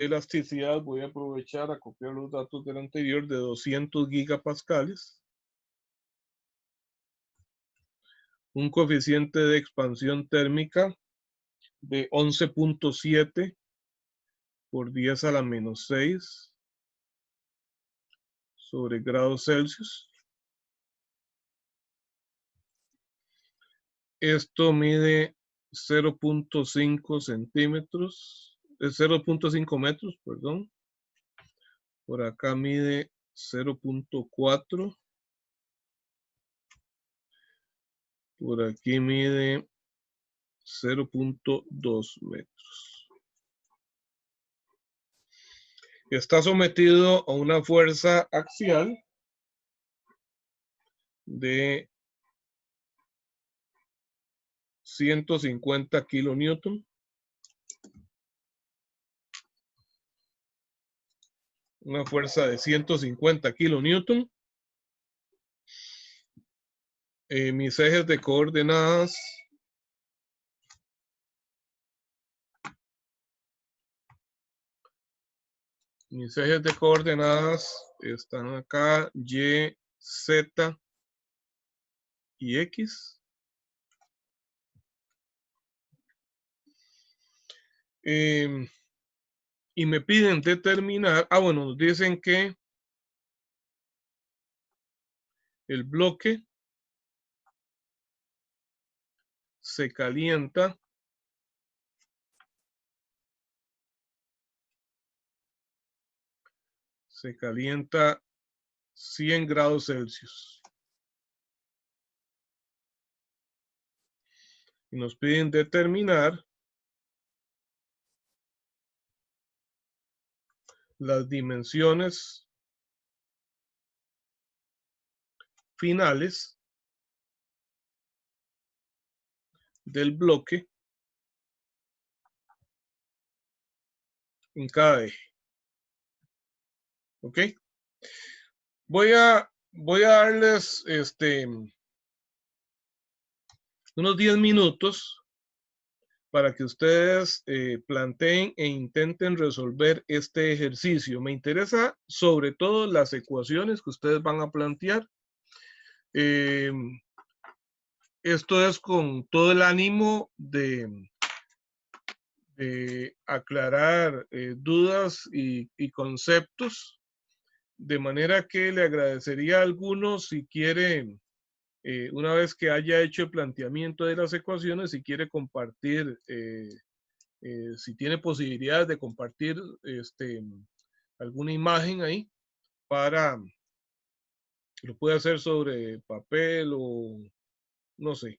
elasticidad voy a aprovechar a copiar los datos del anterior de 200 gigapascales. Un coeficiente de expansión térmica de 11.7 por 10 a la menos 6 sobre grados Celsius. Esto mide 0.5 centímetros, 0.5 metros, perdón. Por acá mide 0.4. Por aquí mide 0.2 metros. Está sometido a una fuerza axial de 150 kilonewton. Una fuerza de 150 kilonewton. Mis ejes de coordenadas están acá, Y, Z y X. Y me piden determinar, bueno, nos dicen que el bloque se calienta se calienta 100 grados Celsius. Y nos piden determinar las dimensiones finales del bloque en cada eje. ¿Ok? Voy a darles unos 10 minutos para que ustedes planteen e intenten resolver este ejercicio. Me interesa sobre todo las ecuaciones que ustedes van a plantear. Esto es con todo el ánimo de aclarar dudas y conceptos, de manera que le agradecería a algunos si quiere, una vez que haya hecho el planteamiento de las ecuaciones, si quiere compartir, si tiene posibilidades de compartir alguna imagen ahí para, lo puede hacer sobre papel o no sé,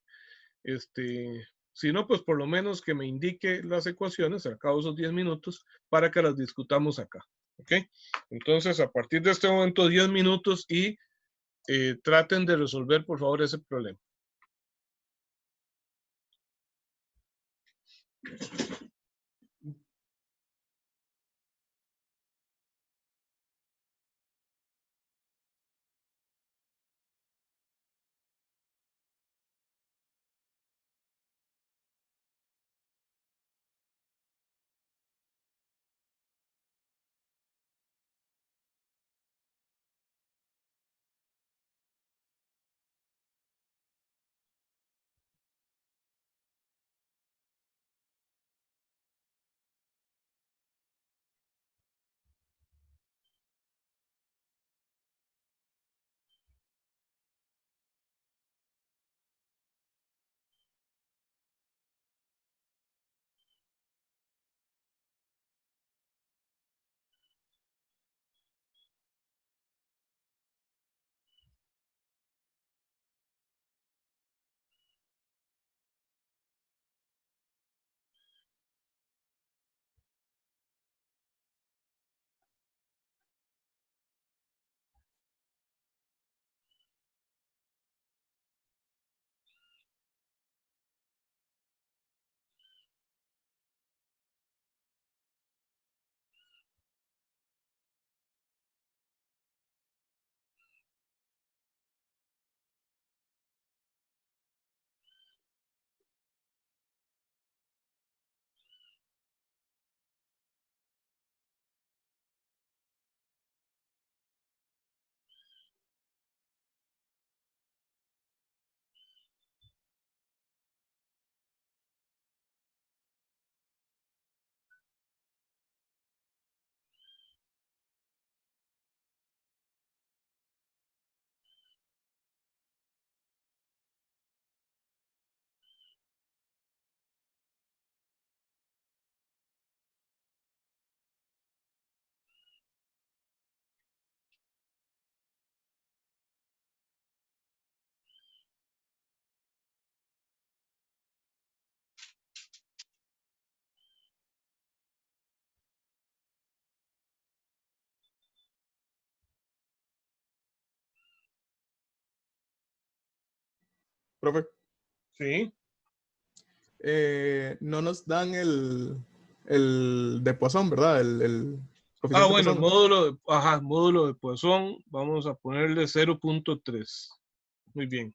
si no, pues por lo menos que me indique las ecuaciones al cabo de esos 10 minutos para que las discutamos acá. ¿Ok? Entonces, a partir de este momento, 10 minutos y traten de resolver, por favor, ese problema. Profe, Sí. no nos dan el de Poisson, ¿verdad? El Ah, coeficiente bueno, el Poisson. módulo de, ajá, módulo de Poisson, vamos a ponerle 0.3. Muy bien.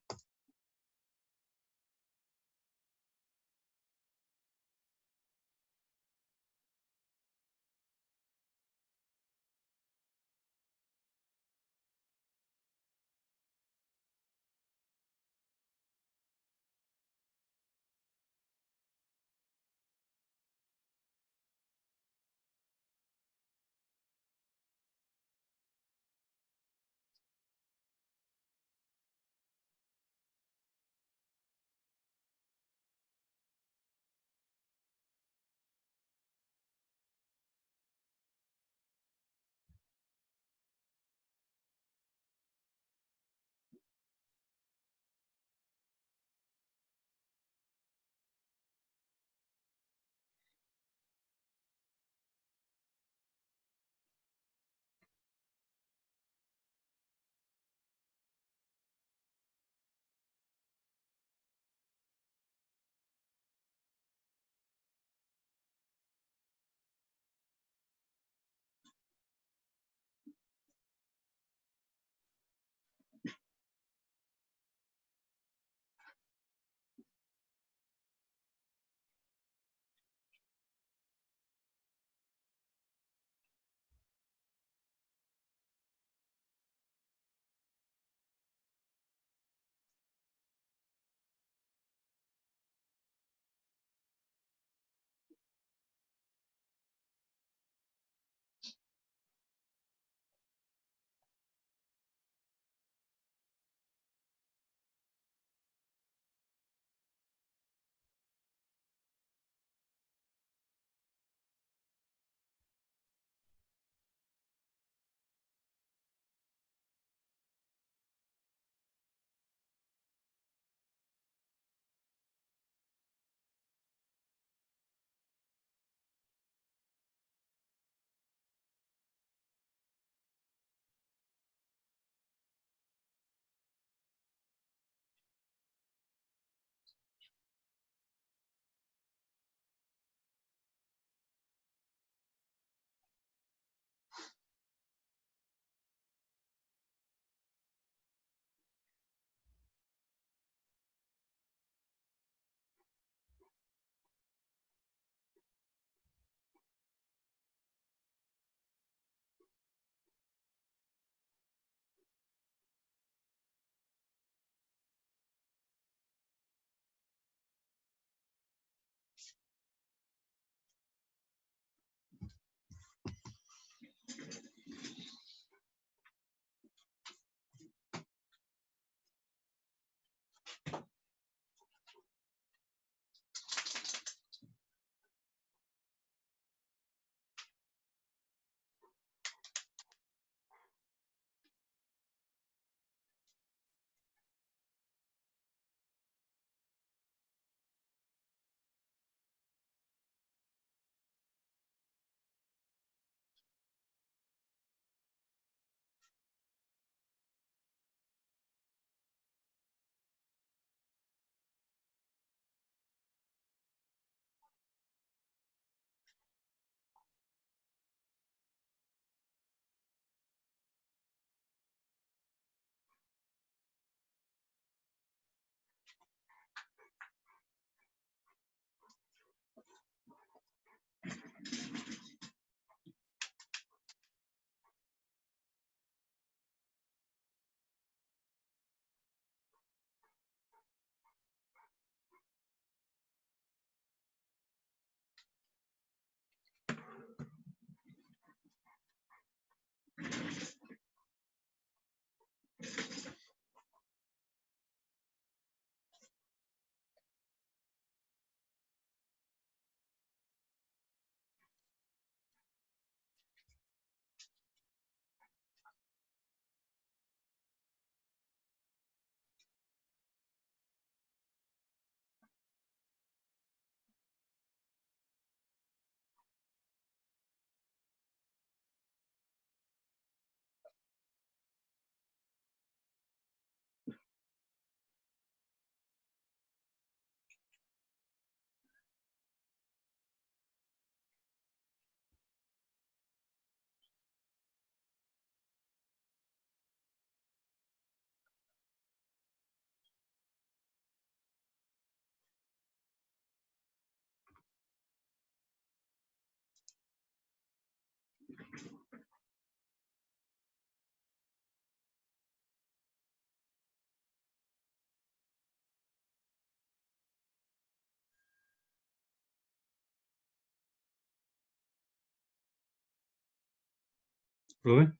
Profe,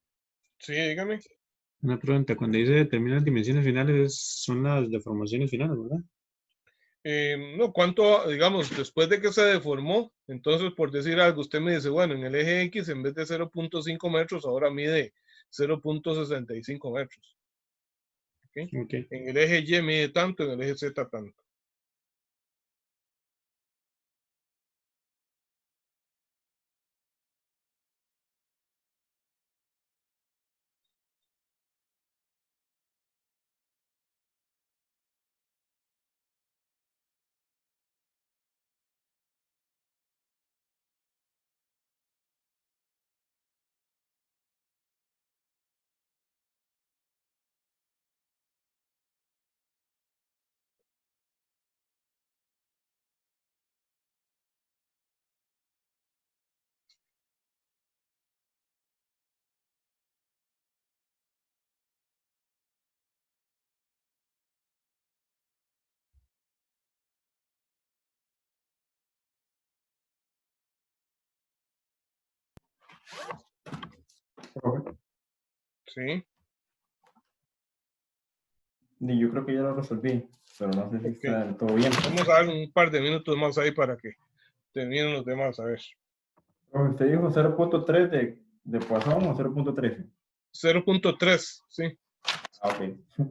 Sí, dígame. una pregunta. Cuando dice determinar dimensiones finales, son las deformaciones finales, ¿verdad? No, cuánto, digamos, después de que se deformó, entonces por decir algo, usted me dice, bueno, en el eje X en vez de 0.5 metros, ahora mide 0.65 metros. ¿Okay? Ok. En el eje Y mide tanto, en el eje Z tanto. Profe, ¿Sí? y yo creo que ya lo resolví, pero no sé si Ok. está del todo bien. Vamos a dar un par de minutos más ahí para que terminen los demás, a ver. Profe, usted dijo 0.3 de Poisson o 0.13. 0.3, sí. Ah, ok.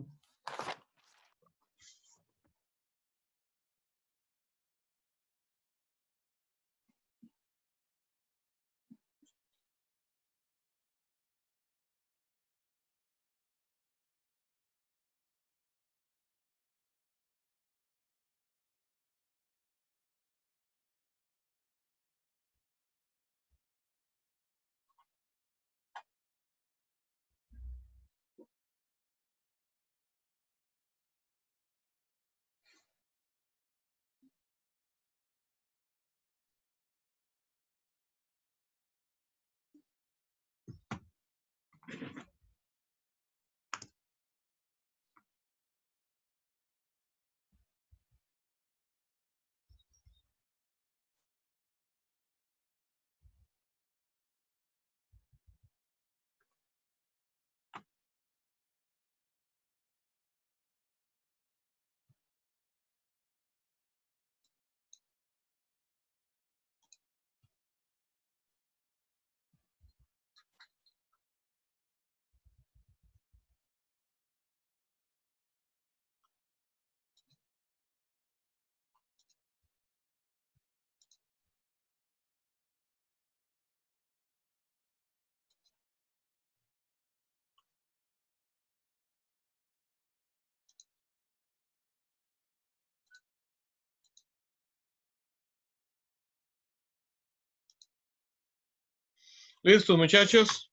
Listo, muchachos.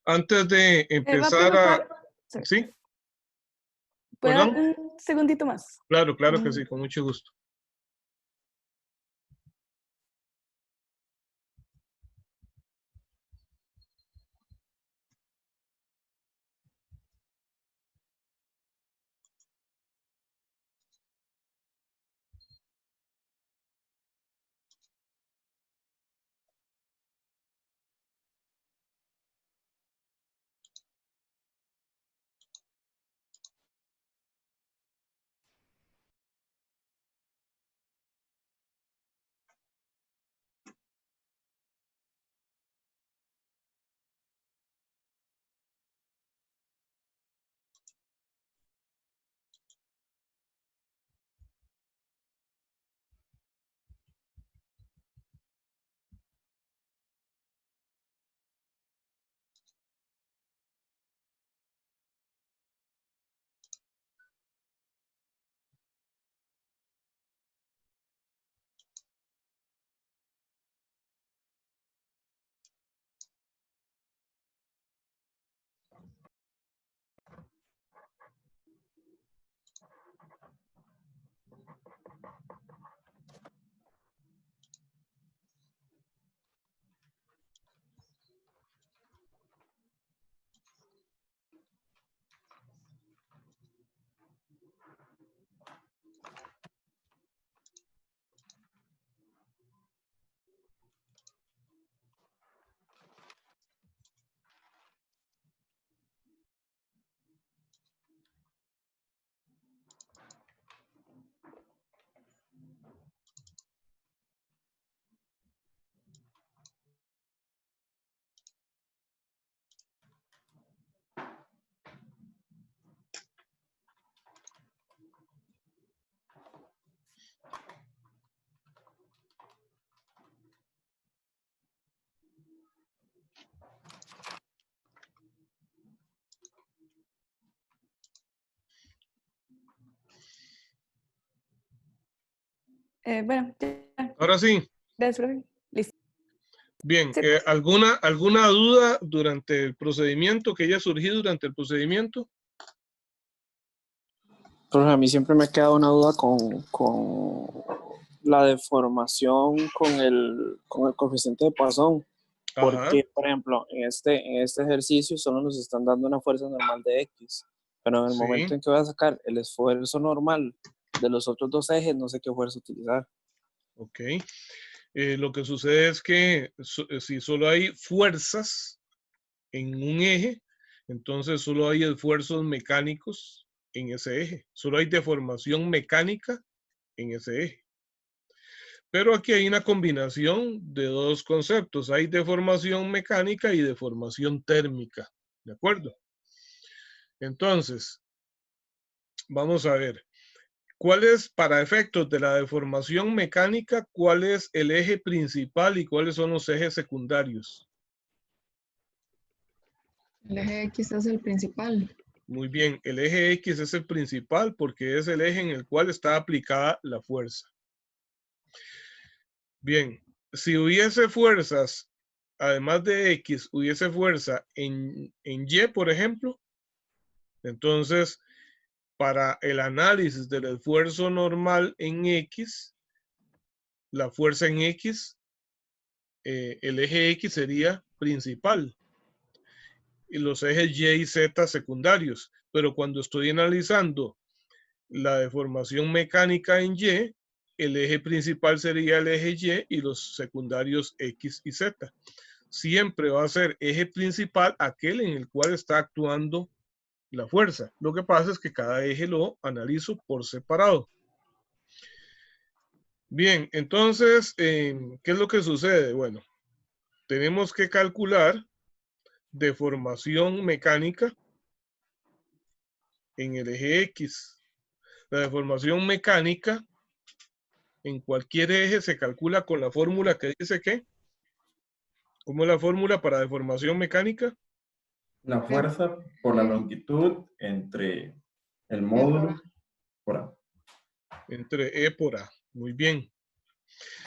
Antes de Va a empezar preguntar. ¿Sí? ¿Puede dar ¿Perdón? un segundito más? Claro, claro que sí, con mucho gusto. Bueno, ya. Ahora sí. Gracias, profe. Listo. Bien, Sí. ¿alguna duda durante el procedimiento que haya surgido durante el procedimiento? Profe, a mí siempre me ha quedado una duda con la deformación con el coeficiente de Poisson. Ajá, Porque, por ejemplo, en este ejercicio solo nos están dando una fuerza normal de X, pero en el momento sí, en que voy a sacar el esfuerzo normal de los otros dos ejes, no sé qué fuerza utilizar. ok. Lo que sucede es que si solo hay fuerzas en un eje, entonces solo hay esfuerzos mecánicos en ese eje. Solo hay deformación mecánica en ese eje. Pero aquí hay una combinación de dos conceptos. Hay deformación mecánica y deformación térmica. ¿De acuerdo? Entonces, vamos a ver. ¿Cuál es, para efectos de la deformación mecánica, cuál es el eje principal y cuáles son los ejes secundarios? El eje X es el principal. Muy bien, el eje X es el principal porque es el eje en el cual está aplicada la fuerza. Bien, si hubiese fuerzas, además de X, hubiese fuerza en Y, por ejemplo, entonces, para el análisis del esfuerzo normal en X, la fuerza en X, el eje X sería principal y los ejes Y y Z secundarios. Pero cuando estoy analizando la deformación mecánica en Y, el eje principal sería el eje Y y los secundarios X y Z. Siempre va a ser eje principal aquel en el cual está actuando la fuerza. Lo que pasa es que cada eje lo analizo por separado. Bien, entonces, ¿qué es lo que sucede? Bueno, tenemos que calcular deformación mecánica en el eje X. La deformación mecánica en cualquier eje se calcula con la fórmula que dice que, ¿cómo es la fórmula para deformación mecánica? La fuerza por la longitud entre el módulo por A. Entre E por A. Muy bien.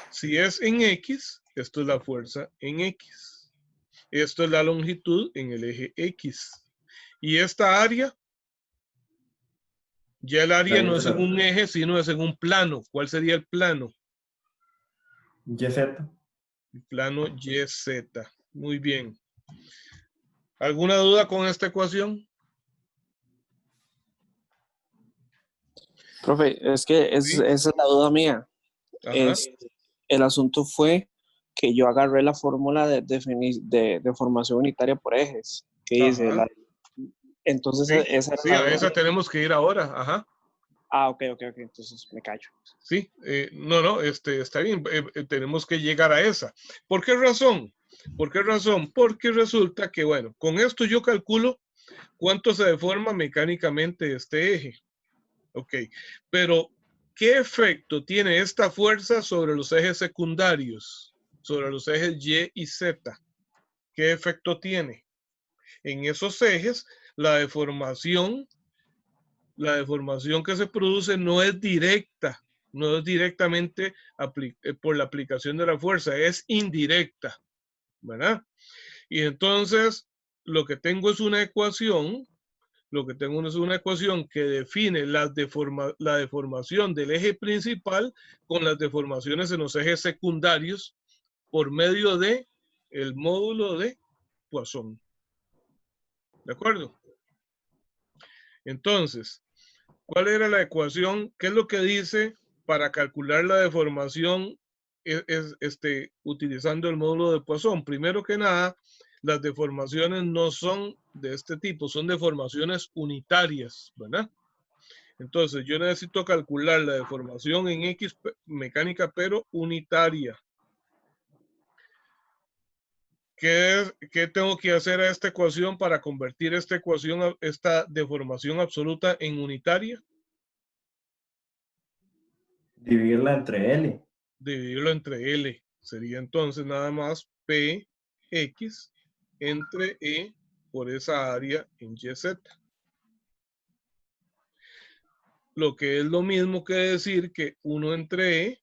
Si es en X, esto es la fuerza en X. Esto es la longitud en el eje X. Y esta área, ya el área no es en un eje, sino es en un plano. ¿Cuál sería el plano? YZ. El plano YZ. Muy bien. ¿Alguna duda con esta ecuación? Profe, es que Sí. esa es la duda mía. Ajá. El asunto fue que yo agarré la fórmula de formación unitaria por ejes, que dice, Ajá. entonces Sí, esa era sí, la a duda. esa tenemos que ir ahora. Ajá. Ok, entonces me callo. Sí, no, está bien, tenemos que llegar a esa. ¿Por qué razón? ¿Por qué razón? Porque resulta que, bueno, con esto yo calculo cuánto se deforma mecánicamente este eje. Ok, pero ¿qué efecto tiene esta fuerza sobre los ejes secundarios? Sobre los ejes Y y Z. ¿Qué efecto tiene? En esos ejes, la deformación que se produce no es directa, no es directamente por la aplicación de la fuerza, es indirecta, ¿verdad? Y entonces lo que tengo es una ecuación, que define la deformación del eje principal con las deformaciones en los ejes secundarios por medio de el módulo de Poisson. ¿De acuerdo? Entonces, ¿cuál era la ecuación? ¿Qué es lo que dice para calcular la deformación utilizando el módulo de Poisson? Primero que nada, las deformaciones no son de este tipo, son deformaciones unitarias, ¿verdad? Entonces, yo necesito calcular la deformación en X mecánica, pero unitaria. ¿Qué tengo que hacer a esta ecuación para convertir esta deformación absoluta en unitaria? Dividirla entre L. Dividirlo entre L. Sería entonces nada más PX entre E por esa área en YZ. Lo que es lo mismo que decir que 1 entre E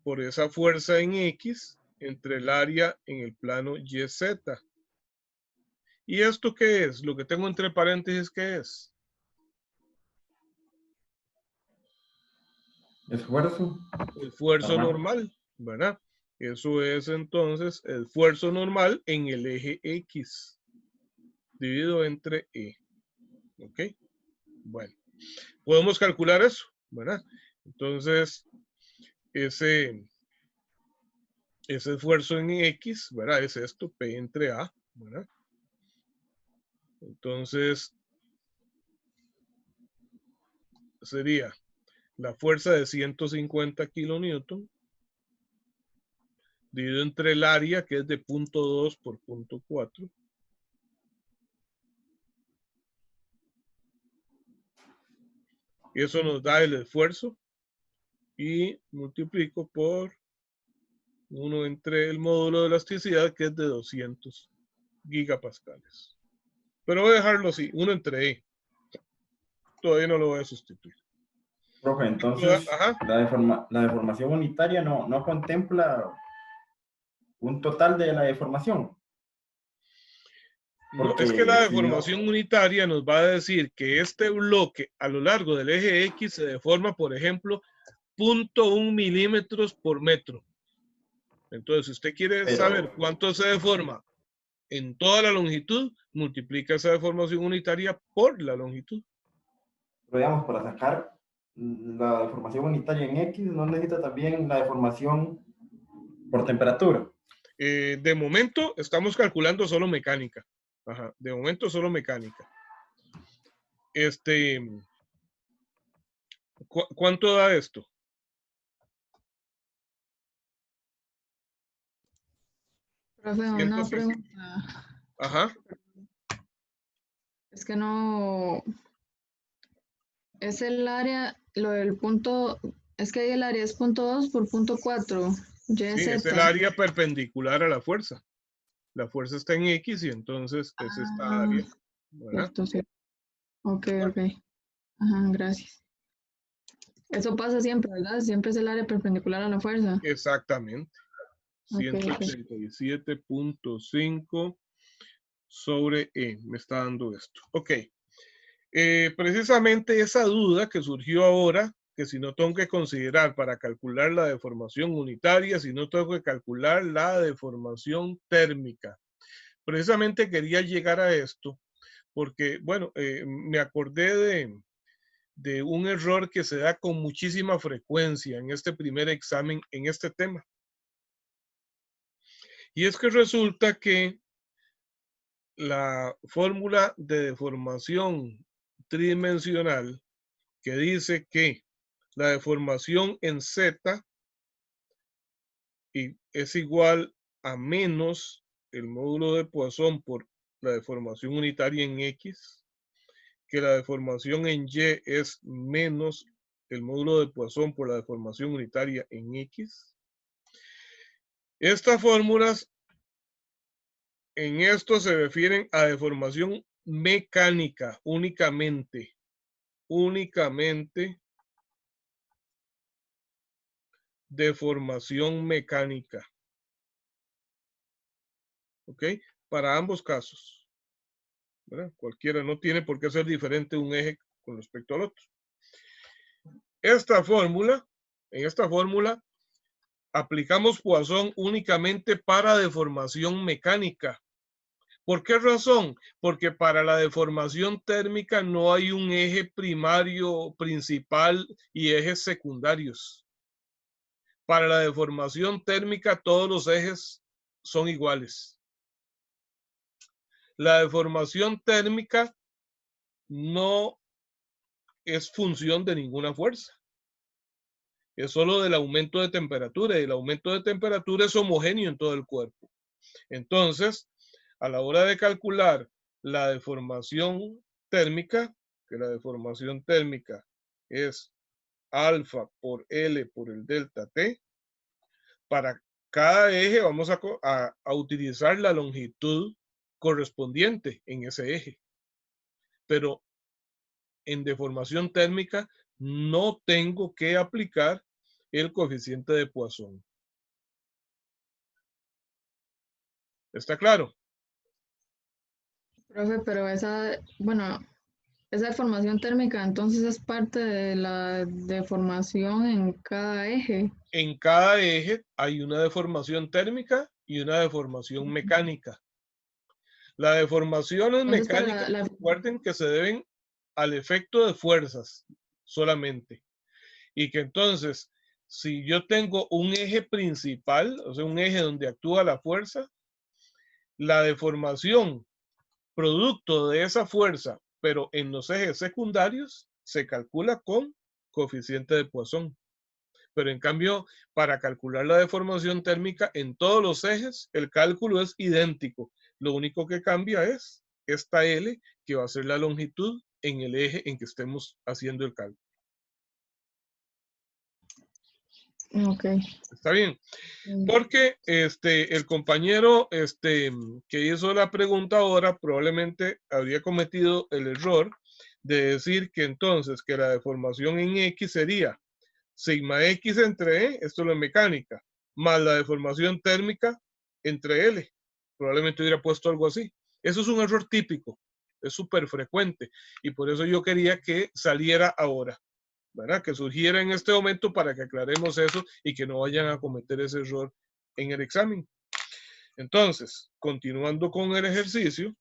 por esa fuerza en X entre el área en el plano YZ. ¿Y esto qué es? Lo que tengo entre paréntesis, ¿qué es? Esfuerzo. El esfuerzo Normal. normal, ¿verdad? Eso es entonces el esfuerzo normal en el eje X dividido entre E. ¿Ok? Bueno, podemos calcular eso, ¿verdad? Entonces, ese esfuerzo en X, ¿verdad? Es esto, P entre A, ¿verdad? Entonces, sería la fuerza de 150 kilonewton dividido entre el área, que es de 0.2 por 0.4. Eso nos da el esfuerzo y multiplico por 1 entre el módulo de elasticidad, que es de 200 gigapascales. Pero voy a dejarlo así, 1 entre E. Todavía no lo voy a sustituir. Profe, entonces Ajá. la deformación unitaria no contempla un total de la deformación. No, Porque es que la si no, deformación unitaria nos va a decir que este bloque a lo largo del eje X se deforma, por ejemplo, 0.1 milímetros por metro. Entonces, si usted quiere saber cuánto se deforma en toda la longitud, multiplica esa deformación unitaria por la longitud. pero digamos, para sacar la deformación unitaria en X, no necesita también la deformación por temperatura. De momento estamos calculando solo mecánica. Ajá, de momento solo mecánica. ¿Cuánto da esto? Profe, una 160. pregunta. Ajá. Es que no. Es el área, lo del punto. Es que ahí el área es 0.2 por 0.4. Sí, es el área perpendicular a la fuerza. La fuerza está en X y entonces es esta área. ¿Verdad? Cierto, cierto. Ok, ok. Ajá, gracias. Eso pasa siempre, ¿verdad? Siempre es el área perpendicular a la fuerza. Exactamente. Ok, ok. 187.5 sobre E. Me está dando esto. Ok. Precisamente esa duda que surgió ahora, que si no tengo que considerar para calcular la deformación unitaria, si no tengo que calcular la deformación térmica. Precisamente quería llegar a esto porque, bueno, me acordé de un error que se da con muchísima frecuencia en este primer examen en este tema. Y es que resulta que la fórmula de deformación tridimensional que dice que la deformación en Z es igual a menos el módulo de Poisson por la deformación unitaria en X, que la deformación en Y es menos el módulo de Poisson por la deformación unitaria en X. Estas fórmulas en esto se refieren a deformación mecánica únicamente. Únicamente deformación mecánica. ¿Ok? Para ambos casos. ¿Verdad? Cualquiera, no tiene por qué ser diferente un eje con respecto al otro. En esta fórmula, aplicamos Poisson únicamente para deformación mecánica. ¿Por qué razón? Porque para la deformación térmica no hay un eje primario, principal y ejes secundarios. Para la deformación térmica todos los ejes son iguales. La deformación térmica no es función de ninguna fuerza. Es solo del aumento de temperatura y el aumento de temperatura es homogéneo en todo el cuerpo. Entonces, a la hora de calcular la deformación térmica, que la deformación térmica es alfa por L por el delta T, para cada eje vamos a utilizar la longitud correspondiente en ese eje. Pero en deformación térmica no tengo que aplicar el coeficiente de Poisson. ¿Está claro? Profe, pero esa, bueno, esa deformación térmica entonces es parte de la deformación en cada eje. En cada eje hay una deformación térmica y una deformación mecánica. Las deformaciones Entonces, para mecánicas, recuerden que se deben al efecto de fuerzas solamente. Y que entonces, si yo tengo un eje principal, o sea, un eje donde actúa la fuerza, la deformación producto de esa fuerza, pero en los ejes secundarios, se calcula con coeficiente de Poisson. Pero en cambio, para calcular la deformación térmica en todos los ejes, el cálculo es idéntico. Lo único que cambia es esta L, que va a ser la longitud en el eje en que estemos haciendo el cálculo. Ok. ¿Está bien? Porque el compañero que hizo la pregunta ahora probablemente habría cometido el error de decir que entonces que la deformación en X sería sigma X entre E, esto es la mecánica, más la deformación térmica entre L. Probablemente hubiera puesto algo así. Eso es un error típico, es súper frecuente y por eso yo quería que saliera ahora, ¿verdad? Que surgiera en este momento para que aclaremos eso y que no vayan a cometer ese error en el examen. Entonces, continuando con el ejercicio,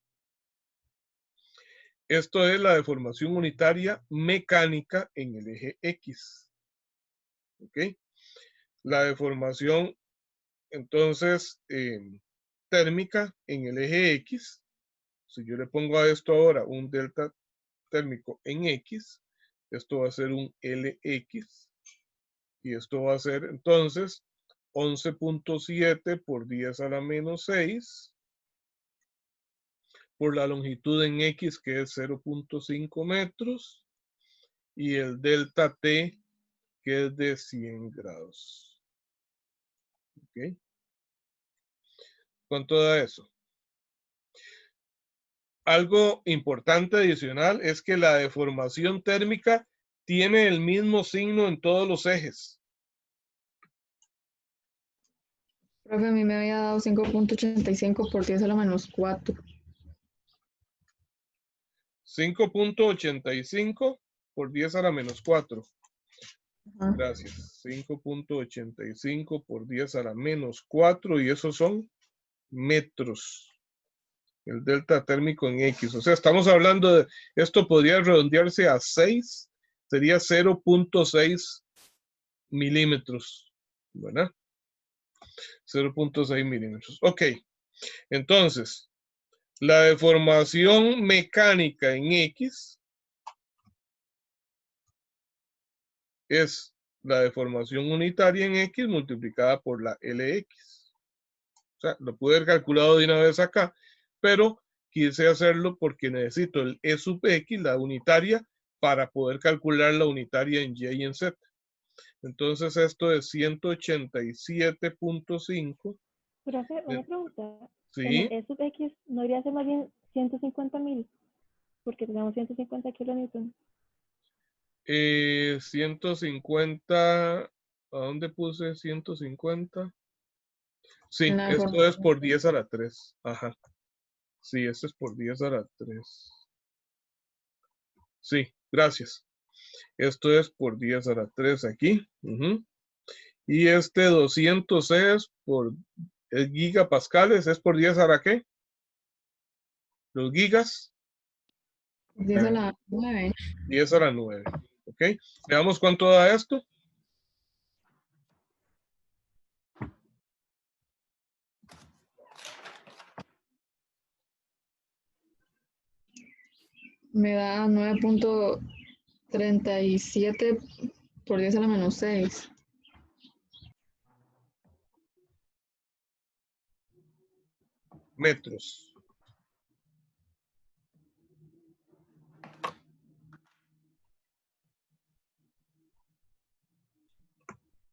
esto es la deformación unitaria mecánica en el eje X. ¿Ok? La deformación, entonces, térmica en el eje X. Si yo le pongo a esto ahora un delta térmico en X, esto va a ser un LX. Y esto va a ser, entonces, 11.7 por 10 a la menos 6 por la longitud en X, que es 0.5 metros, y el delta T, que es de 100 grados. ¿Ok? ¿Cuánto da eso? Algo importante adicional es que la deformación térmica tiene el mismo signo en todos los ejes. Profe, a mí me había dado 5.85 por 10 a la menos 4. 5.85 por 10 a la menos 4. Ajá. Gracias. 5.85 por 10 a la menos 4 y esos son metros. El delta térmico en X. O sea, estamos hablando de, esto podría redondearse a 6, sería 0.6 milímetros, ¿verdad? 0.6 milímetros. Ok, entonces, la deformación mecánica en X es la deformación unitaria en X multiplicada por la LX. O sea, lo pude haber calculado de una vez acá, pero quise hacerlo porque necesito el E sub X, la unitaria, para poder calcular la unitaria en Y y en Z. Entonces esto es 187.5. Profe, una pregunta. En Sí, el E sub X no iría a ser más bien 150.000, porque tenemos 150 kilonewtons. 150, ¿a dónde puse 150? Sí, En la esto es deformación. por 10 a la 3. Ajá. Sí, esto es por 10 a la 3. Sí, gracias. Esto es por 10 a la 3 aquí. Y este 200 es por gigapascales, es por 10 a la ¿qué? Los gigas, 10 a la 9. 10 a la 9. ¿Ok? Veamos cuánto da esto. Me da 9.37 por 10 a la menos 6. Metros.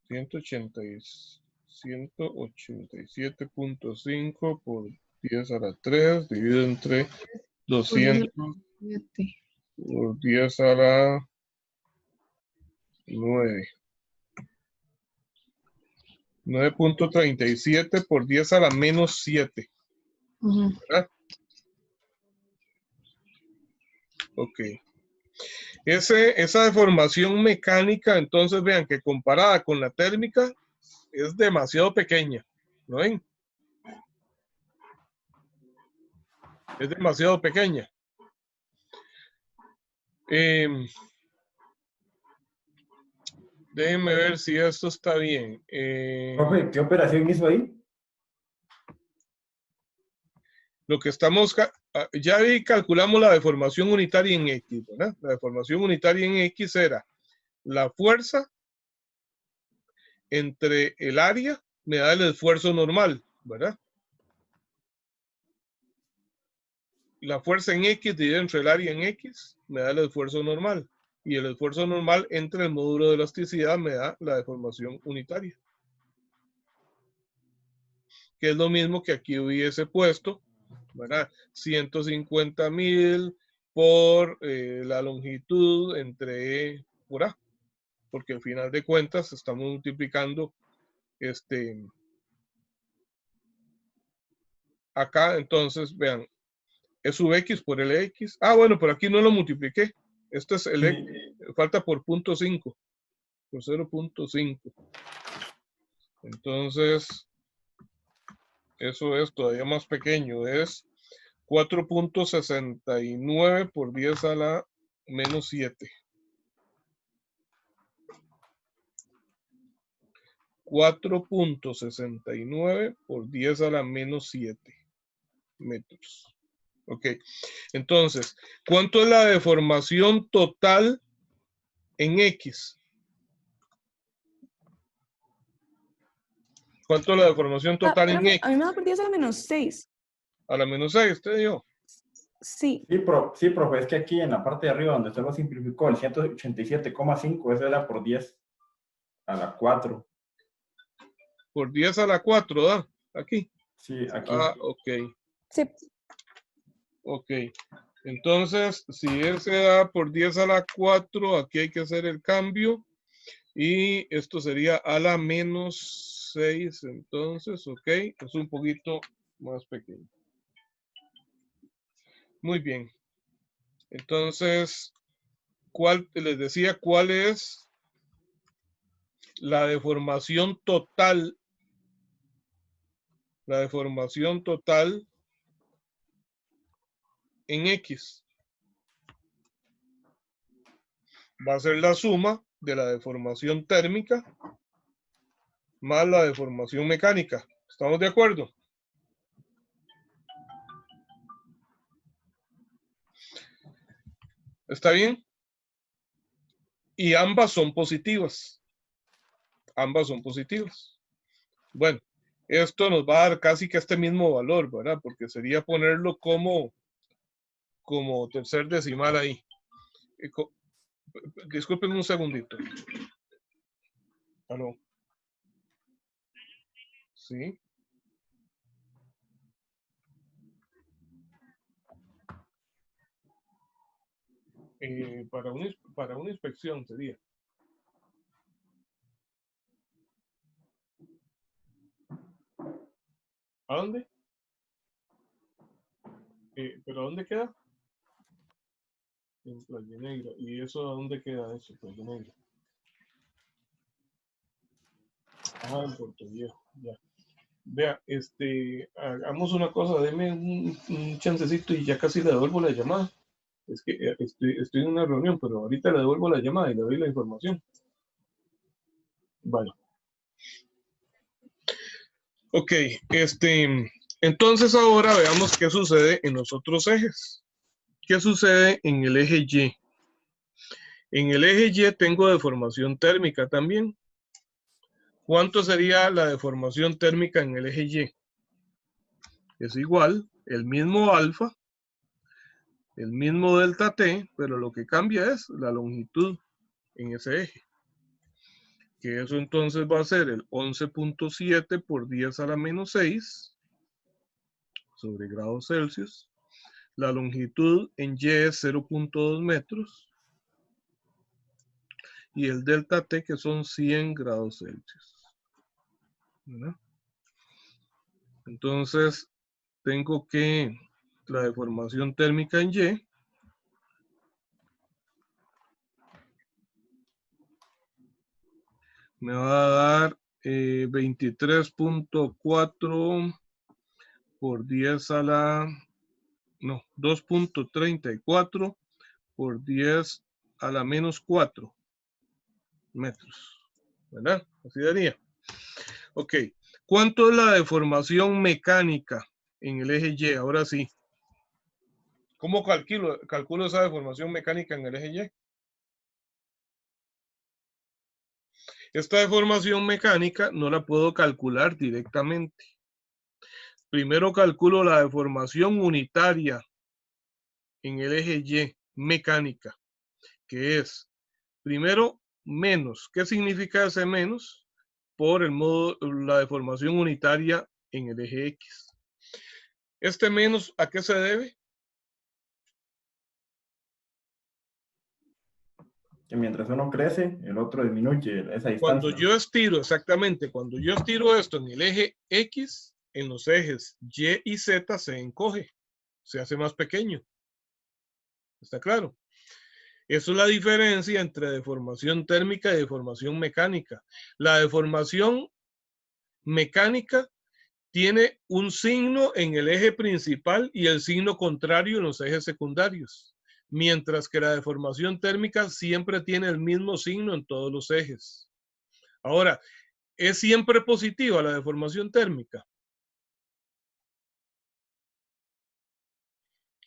$187.5 por 10 a la 3 dividido entre 200 por 10 a la 9. 9.37 por 10 a la menos 7. Ujú. ¿Verdad? Ok. Esa deformación mecánica, entonces vean que comparada con la térmica, es demasiado pequeña. ¿No ven? Es demasiado pequeña. Déjenme ver si esto está bien. Profe, ¿qué operación hizo ahí? Lo que estamos, ya ahí calculamos la deformación unitaria en X, ¿verdad? La deformación unitaria en X era la fuerza entre el área, me da el esfuerzo normal, ¿verdad? La fuerza en X dividida entre el área en X, me da el esfuerzo normal. Y el esfuerzo normal entre el módulo de elasticidad me da la deformación unitaria. Que es lo mismo que aquí hubiese puesto, ¿verdad? 150,000 por la longitud entre por A. Porque al final de cuentas estamos multiplicando acá, entonces, vean, E sub X por LX. Ah, bueno, por aquí no lo multipliqué. Este es el X, falta por 0.5, por 0.5. Entonces, eso es todavía más pequeño, es 4.69 por 10 a la menos 7. 4.69 por 10 a la menos 7 metros. Ok, entonces, ¿cuánto es la deformación total en X? ¿Cuánto es la deformación total en Profe, X? a mí me da por 10 a la menos 6. A la menos 6, usted dijo. Sí. Sí, profe, es que aquí en la parte de arriba donde usted lo simplificó, el 187,5, eso era por 10 a la 4. Por 10 a la 4, ¿verdad? Aquí. Sí, aquí. Ah, ok. Sí. Ok. Entonces, si ese da por 10 a la 4, aquí hay que hacer el cambio. Y esto sería a la menos 6, entonces, ok. Es un poquito más pequeño. Muy bien. Entonces, les decía cuál es la deformación total. La deformación total en X. Va a ser la suma de la deformación térmica más la deformación mecánica. ¿Estamos de acuerdo? ¿Está bien? Y ambas son positivas. Ambas son positivas. Bueno, esto nos va a dar casi que este mismo valor, ¿verdad? Porque sería ponerlo como tercer decimal ahí. Disculpen un segundito. ¿Aló? Sí. Para una inspección sería. ¿A dónde? ¿Pero a dónde queda? En Playa Negra. ¿Y eso a dónde queda eso, Playa Negra? Ah, en Puerto Viejo, ya. Vea, hagamos una cosa, deme un chancecito y ya casi le devuelvo la llamada. Es que estoy en una reunión, pero ahorita le devuelvo la llamada y le doy la información. Vale. Ok, entonces ahora veamos qué sucede en los otros ejes. ¿Qué sucede en el eje Y? En el eje Y tengo deformación térmica también. ¿Cuánto sería la deformación térmica en el eje Y? Es igual, el mismo alfa, el mismo delta T, pero lo que cambia es la longitud en ese eje. Que eso entonces va a ser el 11.7 por 10 a la menos 6 sobre grados Celsius. La longitud en Y es 0.2 metros. Y el delta T que son 100 grados Celsius. ¿verdad? Entonces, tengo que la deformación térmica en Y me va a dar 23.4 por 10 a la... No, 2.34 por 10 a la menos 4 metros. ¿Verdad? Así daría. Ok. ¿Cuánto es la deformación mecánica en el eje Y? Ahora sí. ¿Cómo calculo esa deformación mecánica en el eje Y? Esta deformación mecánica no la puedo calcular directamente. Primero calculo la deformación unitaria en el eje Y mecánica, que es primero menos. ¿Qué significa ese menos? Por el modo, la deformación unitaria en el eje X. ¿Este menos a qué se debe? Que mientras uno crece, el otro disminuye esa Cuando distancia. yo estiro, exactamente, cuando yo estiro esto en el eje X, en los ejes Y y Z se encoge, se hace más pequeño. ¿Está claro? Eso es la diferencia entre deformación térmica y deformación mecánica. La deformación mecánica tiene un signo en el eje principal y el signo contrario en los ejes secundarios, mientras que la deformación térmica siempre tiene el mismo signo en todos los ejes. Ahora, ¿es siempre positiva la deformación térmica?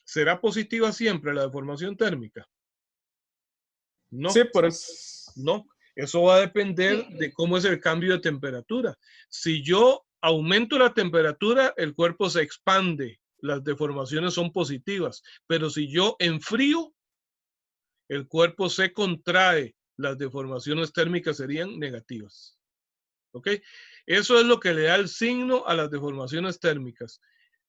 ¿Será positiva siempre la deformación térmica? No. Sí, por eso. No, eso va a depender de cómo es el cambio de temperatura. Si yo aumento la temperatura, el cuerpo se expande, las deformaciones son positivas, pero si yo enfrío, el cuerpo se contrae, las deformaciones térmicas serían negativas. ¿Ok? Eso es lo que le da el signo a las deformaciones térmicas.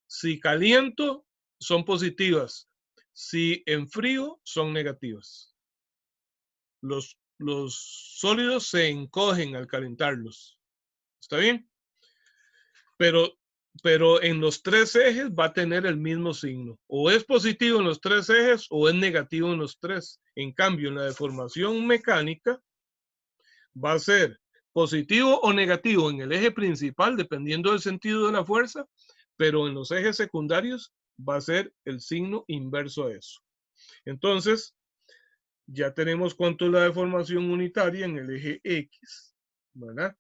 Si caliento, son positivas. Si enfrío, son negativas. Los sólidos se encogen al calentarlos. ¿Está bien? Pero en los tres ejes va a tener el mismo signo. O es positivo en los tres ejes o es negativo en los tres. En cambio, en la deformación mecánica va a ser positivo o negativo en el eje principal, dependiendo del sentido de la fuerza, pero en los ejes secundarios va a ser el signo inverso a eso. Entonces, ya tenemos cuánto es la deformación unitaria en el eje X, ¿verdad?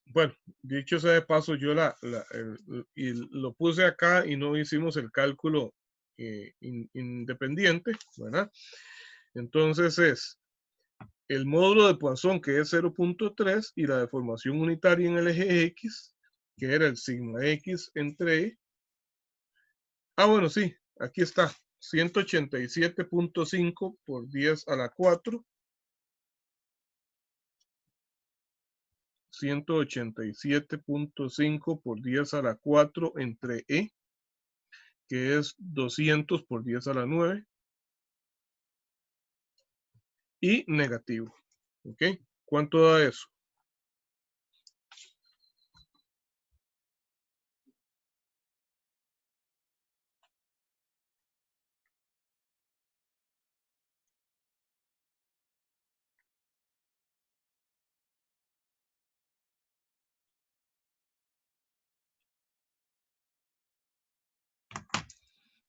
Bueno, dicho sea de paso, yo y lo puse acá y no hicimos el cálculo independiente, ¿verdad? Entonces es el módulo de Poisson, que es 0.3, y la deformación unitaria en el eje X, que era el sigma X entre E. Ah, bueno, sí, aquí está. 187.5 por 10 a la 4. 187.5 por 10 a la 4 entre E, que es 200 por 10 a la 9. Y negativo. ¿Ok? ¿Cuánto da eso?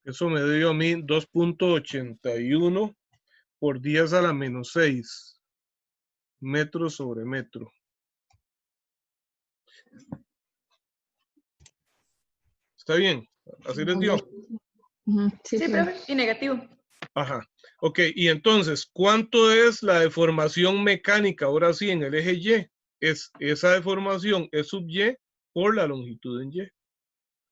Eso me dio a mí 2.81 por 10 a la menos 6 metros sobre metro. ¿Está bien? ¿Así les dio? Sí, Sí, sí. profe. Y negativo. Ajá. Ok, y entonces, ¿cuánto es la deformación mecánica? Ahora sí, en el eje Y. Es esa deformación es sub Y por la longitud en Y.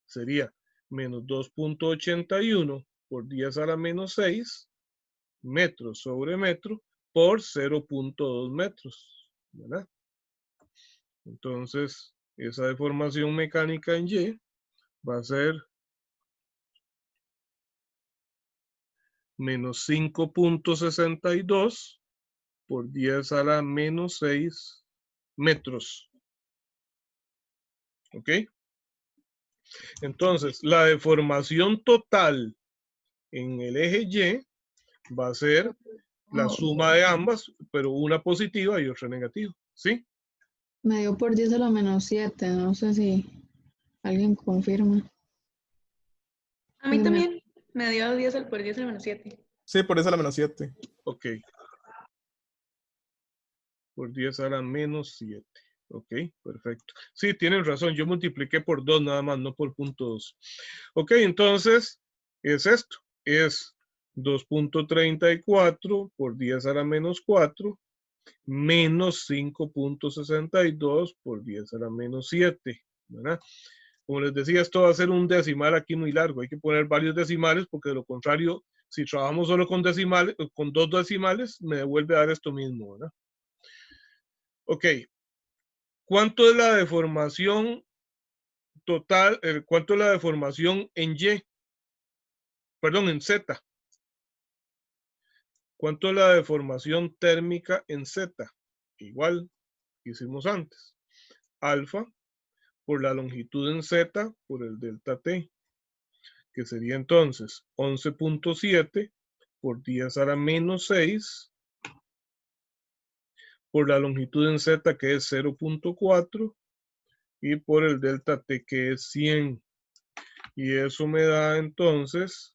Sería menos 2.81 por 10 a la menos 6 metros sobre metro por 0.2 metros, ¿verdad? Entonces, esa deformación mecánica en Y va a ser menos 5.62 por 10 a la menos 6 metros. ¿Ok? Entonces, la deformación total en el eje Y va a ser la suma de ambas, pero una positiva y otra negativa. ¿Sí? Me dio por 10 a la menos 7. No sé si alguien confirma. A mí Me- también me dio 10 al por 10 al menos 7. Sí, por eso la menos 7. Ok. Por 10 a la menos 7. Ok, perfecto. Sí, tienen razón. Yo multipliqué por 2 nada más, no por punto 2. Ok, entonces es esto. Es 2.34 por 10 a la menos 4 menos 5.62 por 10 a la menos 7. ¿Verdad? Como les decía, esto va a ser un decimal aquí muy largo. Hay que poner varios decimales porque de lo contrario, si trabajamos solo con decimales, con 2 decimales, me devuelve a dar esto mismo. ¿Verdad? Ok. ¿Cuánto es la deformación total? ¿Cuánto es la deformación en Y? Perdón, en Z. ¿Cuánto es la deformación térmica en Z? Igual que hicimos antes. Alfa por la longitud en Z por el delta T, que sería entonces 11.7 por 10 a la menos 6 por la longitud en Z, que es 0.4, y por el delta T, que es 100. Y eso me da entonces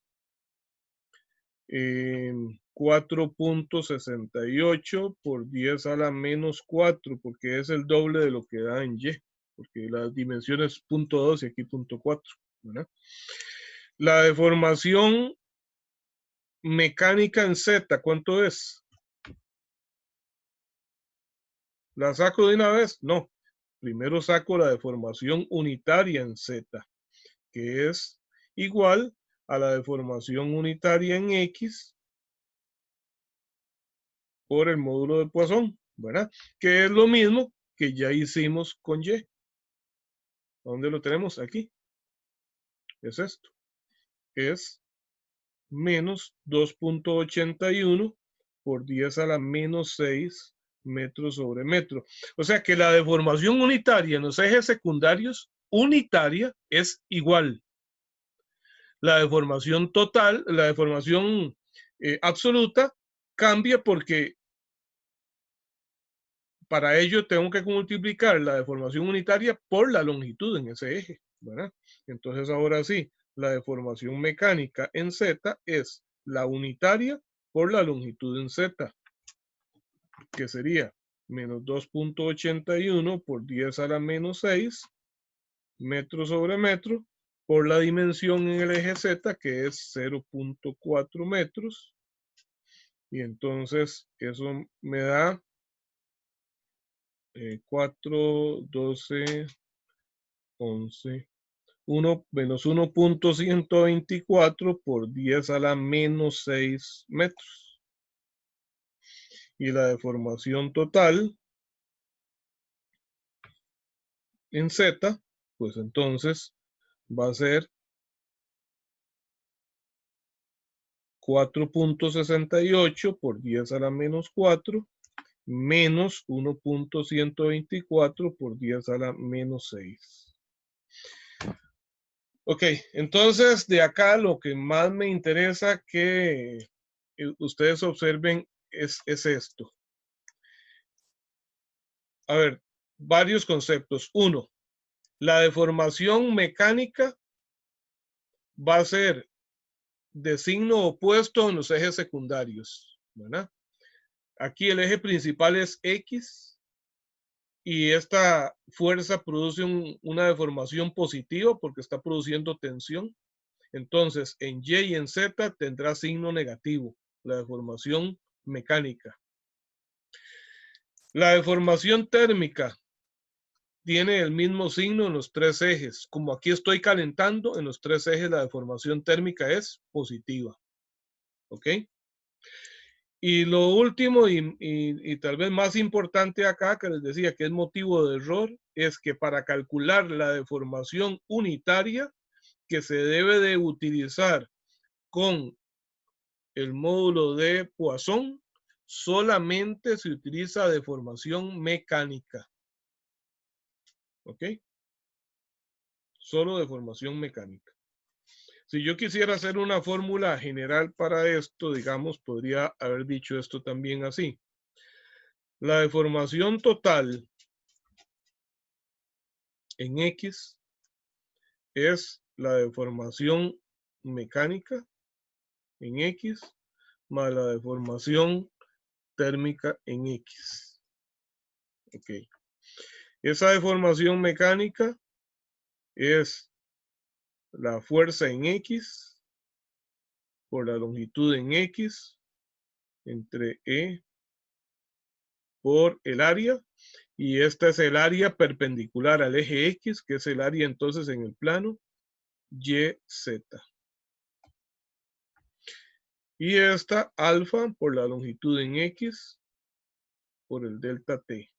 4.68 por 10 a la menos 4, porque es el doble de lo que da en Y, porque la dimensión es 0.2 y aquí 0.4, ¿verdad? La deformación mecánica en Z, ¿cuánto es? ¿La saco de una vez? No. Primero saco la deformación unitaria en Z, que es igual a la deformación unitaria en X por el módulo de Poisson, ¿verdad? Que es lo mismo que ya hicimos con Y. ¿Dónde lo tenemos? Aquí. Es esto. Es menos 2.81 por 10 a la menos 6 metros sobre metro. O sea que la deformación unitaria en los ejes secundarios, unitaria, es igual. La deformación total, la deformación absoluta, cambia porque para ello tengo que multiplicar la deformación unitaria por la longitud en ese eje, ¿verdad? Entonces ahora sí, la deformación mecánica en Z es la unitaria por la longitud en Z, que sería menos 2.81 por 10 a la menos 6 metros sobre metro por la dimensión en el eje Z, que es 0.4 metros. Y entonces eso me da 4, 12, 11, 1 menos 1.124 por 10 a la menos 6 metros. Y la deformación total en Z, pues entonces va a ser 4.68 por 10 a la menos 4 menos 1.124 por 10 a la menos 6. Ok, entonces de acá lo que más me interesa que ustedes observen es esto. A ver, varios conceptos. Uno, la deformación mecánica va a ser de signo opuesto en los ejes secundarios, ¿verdad? Aquí el eje principal es X y esta fuerza produce una deformación positiva porque está produciendo tensión. Entonces, en Y y en Z tendrá signo negativo, la deformación mecánica. La deformación térmica tiene el mismo signo en los tres ejes. Como aquí estoy calentando, en los tres ejes la deformación térmica es positiva. ¿Ok? Y lo último y tal vez más importante acá, que les decía que es motivo de error, es que para calcular la deformación unitaria que se debe de utilizar con el módulo de Poisson, solamente se utiliza deformación mecánica. ¿Ok? Solo deformación mecánica. Si yo quisiera hacer una fórmula general para esto, digamos, podría haber dicho esto también así. La deformación total en X es la deformación mecánica en X más la deformación térmica en X. Ok. Esa deformación mecánica es la fuerza en X por la longitud en X entre E por el área, y esta es el área perpendicular al eje X, que es el área entonces en el plano YZ. Y esta alfa por la longitud en X por el delta T.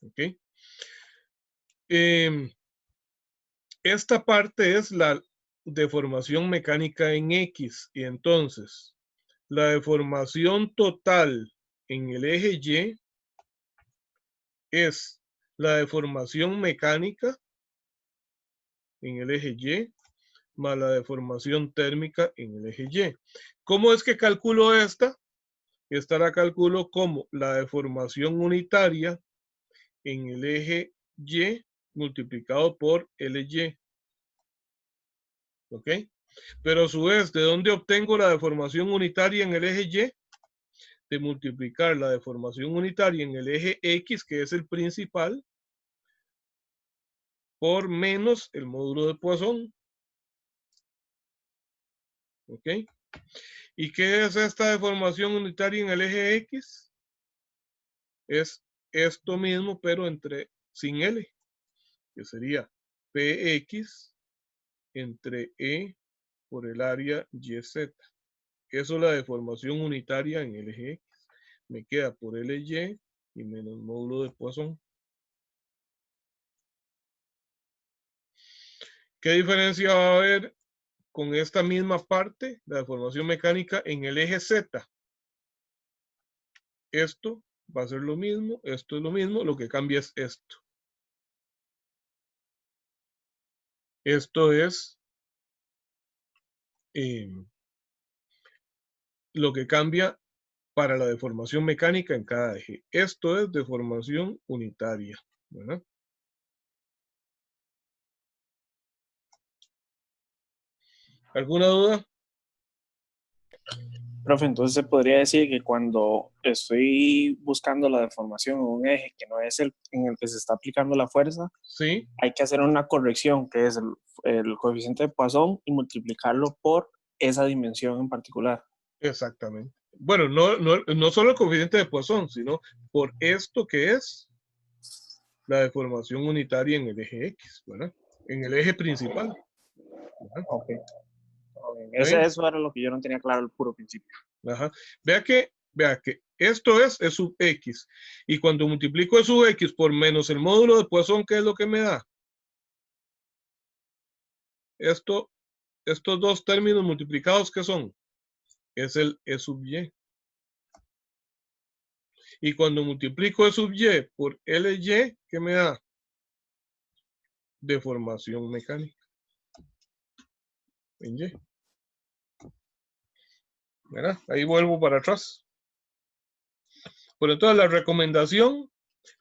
¿Ok? Esta parte es la deformación mecánica en X, y entonces la deformación total en el eje Y es la deformación mecánica en el eje Y más la deformación térmica en el eje Y. ¿Cómo es que calculo esta? Esta la calculo como la deformación unitaria en el eje Y multiplicado por LY. ¿Ok? Pero a su vez, ¿de dónde obtengo la deformación unitaria en el eje Y? De multiplicar la deformación unitaria en el eje X, que es el principal, por menos el módulo de Poisson. ¿Ok? ¿Y qué es esta deformación unitaria en el eje X? Es esto mismo, pero sin L, que sería PX entre E por el área YZ. Eso es la deformación unitaria en el eje X. Me queda por LY y menos módulo de Poisson. ¿Qué diferencia va a haber con esta misma parte, la deformación mecánica en el eje Z? Esto va a ser lo mismo, esto es lo mismo, lo que cambia es esto. Esto es lo que cambia para la deformación mecánica en cada eje. Esto es deformación unitaria, ¿verdad? ¿Alguna duda? Profe, entonces se podría decir que cuando estoy buscando la deformación en un eje que no es el en el que se está aplicando la fuerza, Sí, hay que hacer una corrección que es el coeficiente de Poisson y multiplicarlo por esa dimensión en particular. exactamente. Bueno, no solo el coeficiente de Poisson, sino por esto que es la deformación unitaria en el eje X, ¿verdad? En el eje principal. ¿Verdad? Okay. ¿Sí? Eso era lo que yo no tenía claro al puro principio. Ajá. Vea que esto es E sub X. Y cuando multiplico E sub X por menos el módulo de Poisson, ¿qué es lo que me da? Estos dos términos multiplicados, ¿qué son? Es el E sub Y. Y cuando multiplico E sub Y por LY, ¿qué me da? Deformación mecánica en Y. ¿Verdad? Ahí vuelvo para atrás. Por entonces, la recomendación,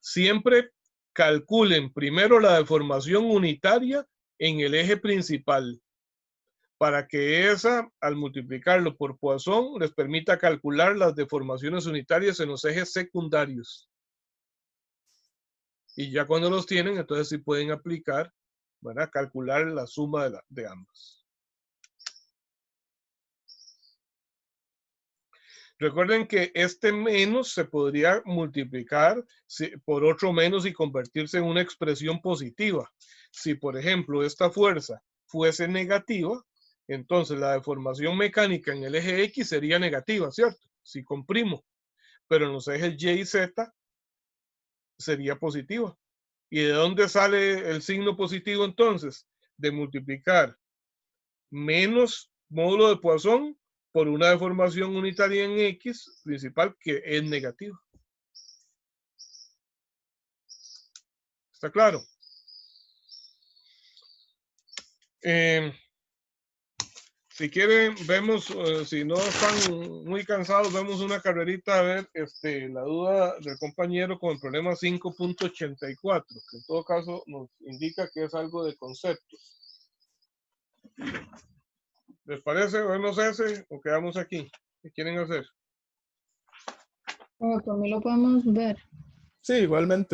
siempre calculen primero la deformación unitaria en el eje principal, para que esa, al multiplicarlo por Poisson, les permita calcular las deformaciones unitarias en los ejes secundarios. Y ya cuando los tienen, entonces sí pueden aplicar, ¿verdad? Calcular la suma de ambas. Recuerden que este menos se podría multiplicar por otro menos y convertirse en una expresión positiva. Si, por ejemplo, esta fuerza fuese negativa, entonces la deformación mecánica en el eje X sería negativa, ¿cierto? Si comprimo, pero en los ejes Y y Z sería positiva. ¿Y de dónde sale el signo positivo entonces? De multiplicar menos módulo de Poisson por una deformación unitaria en X principal que es negativa. ¿Está claro? Si quieren, vemos, si no están muy cansados, vemos una carrerita a ver la duda del compañero con el problema 5.84, que en todo caso nos indica que es algo de conceptos. ¿Les parece? ¿Vemos ese o quedamos aquí? ¿Qué quieren hacer? Por mí lo podemos ver. Sí, igualmente.